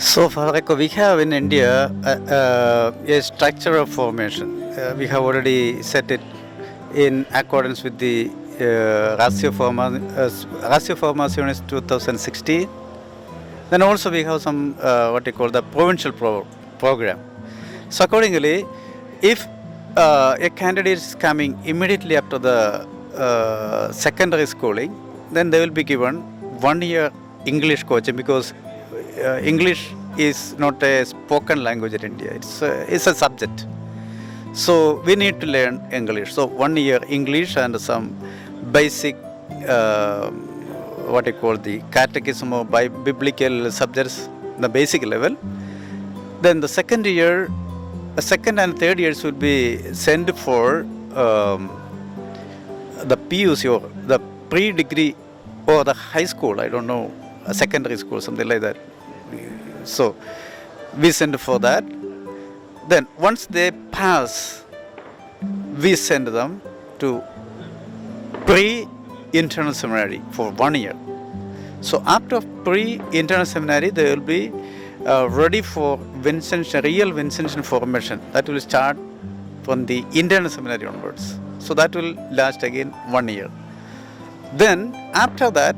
So far, like we have in India a structure of formation. We have already set it in accordance with the Ratio Formationis 2016. Then also we have some what you call the provincial program. So accordingly, if a candidate is coming immediately after the secondary schooling, then they will be given 1 year English coaching, because English is not a spoken language in India. It's a subject. So we need to learn English. So 1 year English and some basic what you call the catechism or biblical subjects, the basic level. Then the second and third years would be sent for the PUC or the pre-degree or the high school, I don't know, a secondary school, something like that. So we send for that. Then once they pass, we send them to pre-internal seminary for 1 year. So after pre-internal seminary, they will be ready for real Vincentian formation. That will start from the internal seminary onwards. So that will last again 1 year. Then after that,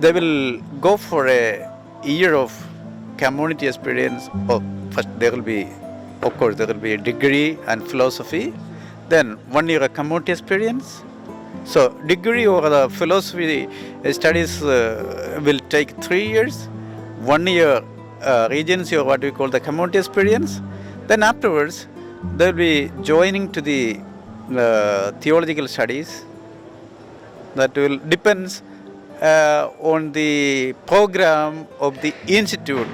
they will go for a year of community experience. First there will be, of course, there will be a degree and philosophy. Then 1 year of community experience. So degree or the philosophy studies will take 3 years. 1 year regency or what we call the community experience. Then afterwards, they will be joining to the theological studies. That will depends on the program of the institute.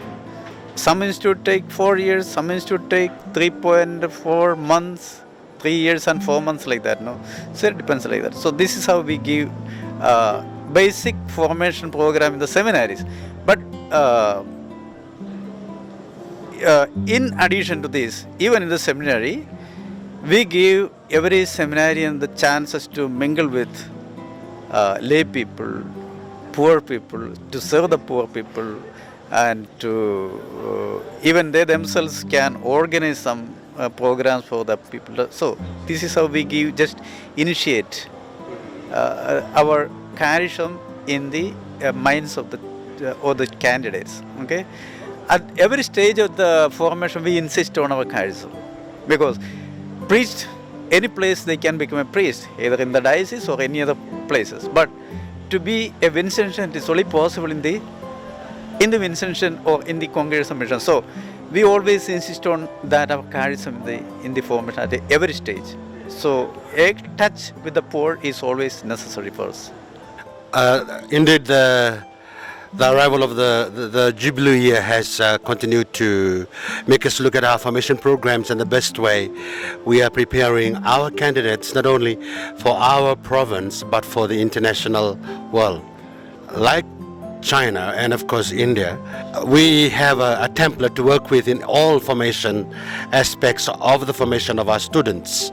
Some institute take 4 years, some institute take 3.4 months, 3 years and 4 months, like that. No, so it depends like that. So this is how we give basic formation program in the seminaries. But in addition to this, even in the seminary, we give every seminarian the chances to mingle with lay people, poor people, to serve the poor people, and to even they themselves can organize some programs for the people. So this is how we just initiate our charism in the minds of the candidates. Okay, at every stage of the formation, we insist on our charism, because priest, any place they can become a priest, either in the diocese or any other places. But to be a Vincentian, it is only possible in the Vincentian or in the congregation mission. So we always insist on that our charism in the formation at every stage. So a touch with the poor is always necessary for us. Indeed, the arrival of the Jubilee year has continued to make us look at our formation programs and the best way we are preparing our candidates, not only for our province, but for the international world. Like China and of course India, we have a template to work with in all formation aspects of the formation of our students.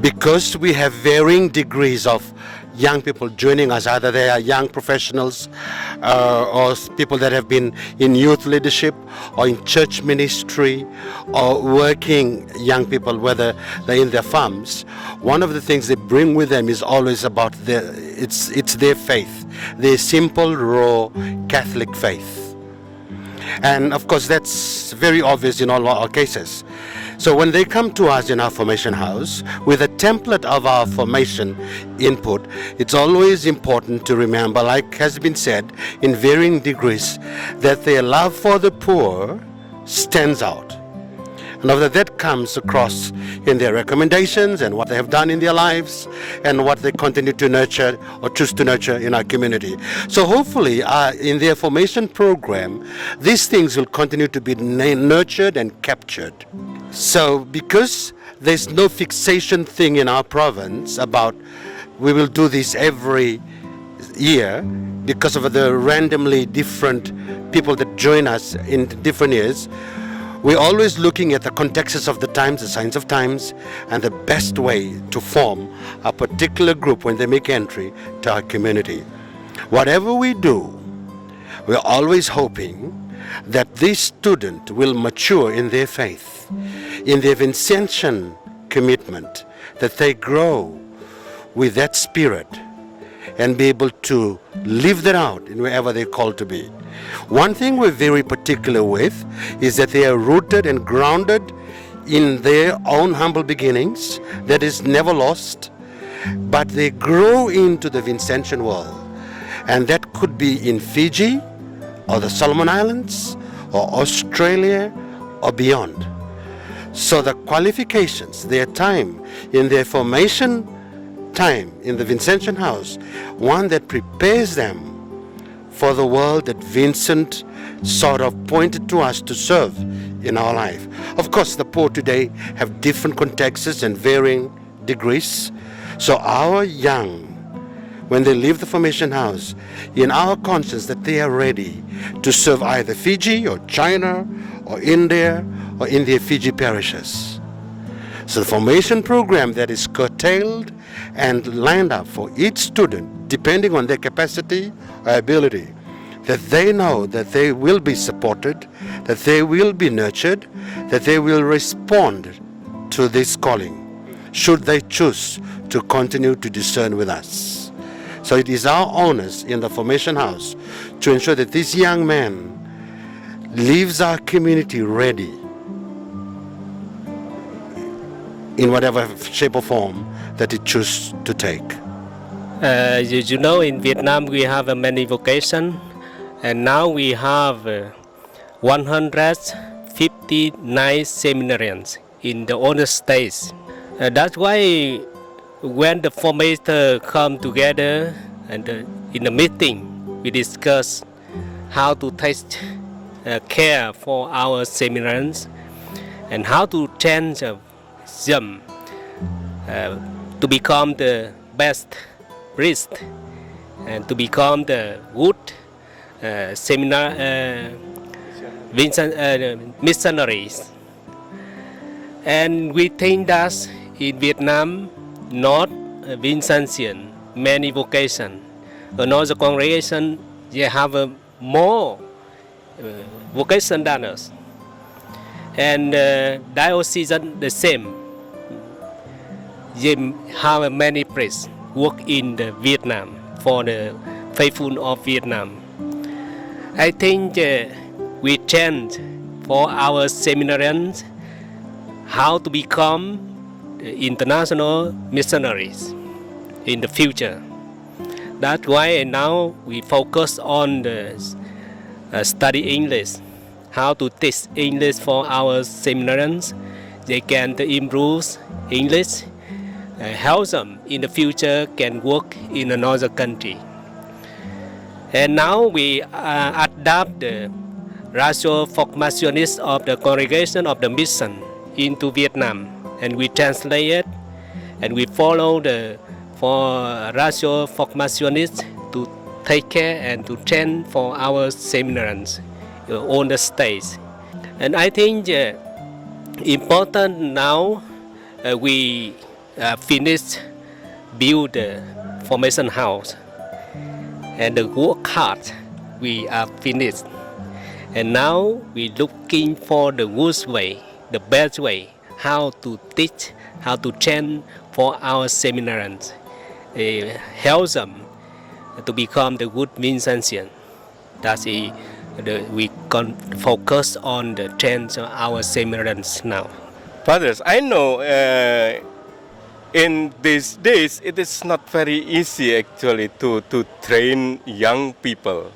Because we have varying degrees of young people joining us, either they are young professionals or people that have been in youth leadership or in church ministry or working young people, whether they're in their farms. One of the things they bring with them is always about it's their faith, their simple, raw Catholic faith. And of course that's very obvious in all our cases. So when they come to us in our formation house with a template of our formation input, it's always important to remember, like has been said in varying degrees, that their love for the poor stands out. And that comes across in their recommendations and what they have done in their lives and what they continue to nurture or choose to nurture in our community. So hopefully in their formation program, these things will continue to be nurtured and captured. So because there's no fixation thing in our province about we will do this every year because of the randomly different people that join us in different years, we're always looking at the contexts of the times, the signs of times, and the best way to form a particular group when they make entry to our community. Whatever we do, we're always hoping that this student will mature in their faith, in their Vincentian commitment, that they grow with that spirit and be able to live that out in wherever they're called to be. One thing we're very particular with is that they are rooted and grounded in their own humble beginnings, that is never lost, but they grow into the Vincentian world. And that could be in Fiji, or the Solomon Islands, or Australia, or beyond. So the qualifications, their time, in their formation time in the Vincentian house, one that prepares them for the world that Vincent sort of pointed to us to serve in our life. Of course, the poor today have different contexts and varying degrees. So our young, when they leave the formation house, in our conscience that they are ready to serve either Fiji or China or India or in their Fiji parishes. So the formation program that is curtailed and lined up for each student, depending on their capacity or ability, that they know that they will be supported, that they will be nurtured, that they will respond to this calling, should they choose to continue to discern with us. So it is our onus in the formation house to ensure that this young man leaves our community ready in whatever shape or form that it chooses to take. You know, in Vietnam we have many vocations, and now we have 159 seminarians in the other states. That's why when the formator come together and in the meeting, we discuss how to take care for our seminarians and how to change them to become the best priest and to become the good missionaries. And we think that in Vietnam, not Vincentian, many vocation. Another congregation, they have more vocation than us. And diocesan the same. They have many priests work in the Vietnam for the faithful of Vietnam. I think we change for our seminarians how to become international missionaries in the future. That's why now we focus on the study English, how to teach English for our seminarians. They can improve English, help them in the future can work in another country. And now we adapt the ratio formationist of the congregation of the mission into Vietnam, and we translate it, and we follow the ratio formationist to take care and to train for our seminarians on the stage. And I think important now we finish build the formation house, and the work hard we are finished, and now we looking for the good way, the best way, how to teach, how to train for our seminarians, help them to become the good Vincentian. That's we can focus on the trends of our seminarians now. Fathers, I know in these days it is not very easy actually to train young people